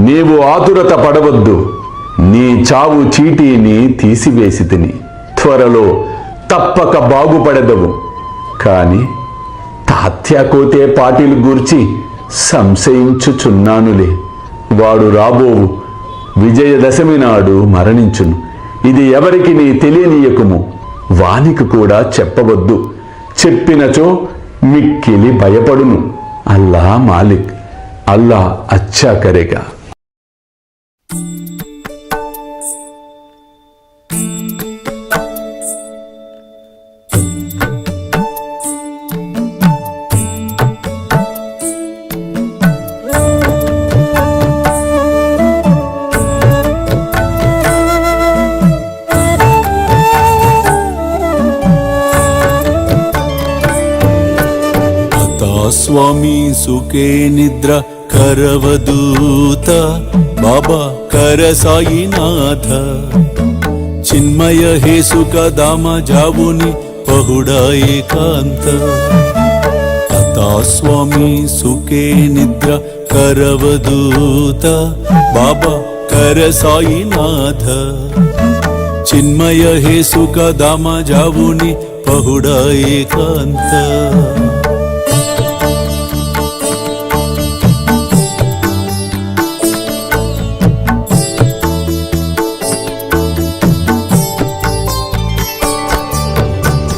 నీవు ఆతురత పడవద్దు. నీ చావు చీటీని తీసివేసి తిని త్వరలో తప్పక బాగుపడదవు. కాని తాత్యాకోతే పాటిలు గూర్చి సంశయించుచున్నానులే. వాడు రాబోవు విజయదశమి నాడు మరణించును. ఇది ఎవరికి నీ తెలియనీయకుము. వానికి కూడా చెప్పవద్దు. చెప్పినచో మిక్కిలి భయపడును. అల్లా మాలిక్, అల్లా అచ్చా కరేగా. స్వామి సుఖే నిద్ర కరవదూత బాబా కర సాయినాథ చిన్మయ హే సుఖ దామ జావుని పహుడా ఏకాంత అతా స్వామి సుఖే నిద్ర కరవదూత బాబా కర సాయినాథ చిన్మయ హే సుఖ దామ జావుని పహుడా ఏకాంత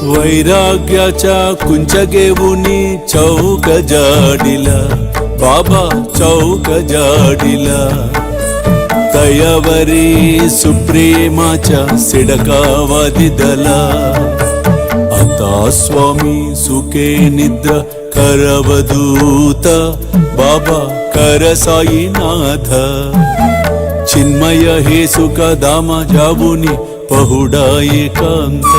वैराग्याच्या कुंचगेवुनी चौक जाडिला बाबा चौक जाडिला दयावरी सुप्रेमाच्या सिडकावादिदला आता स्वामी सुखे निद्र करवदूत बाबा कर साईनाथ चिन्मय हे सुख दामा जावुनी पहुडा एकांत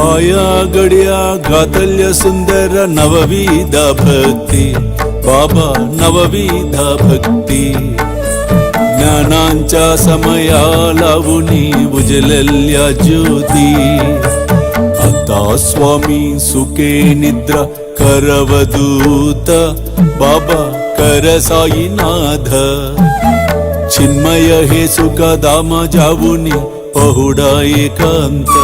आया गड्या गातल्य सुंदर नवविधा भक्ती बाबा नवविधा भक्ती ज्ञानांच्या समया लावुनी उजलल्या ज्योती आता स्वामी सुखे निद्रा करवदूत बाबा कर साईनाथ चिन्मय हे सुख दाम जावुनी पहुडा एकांत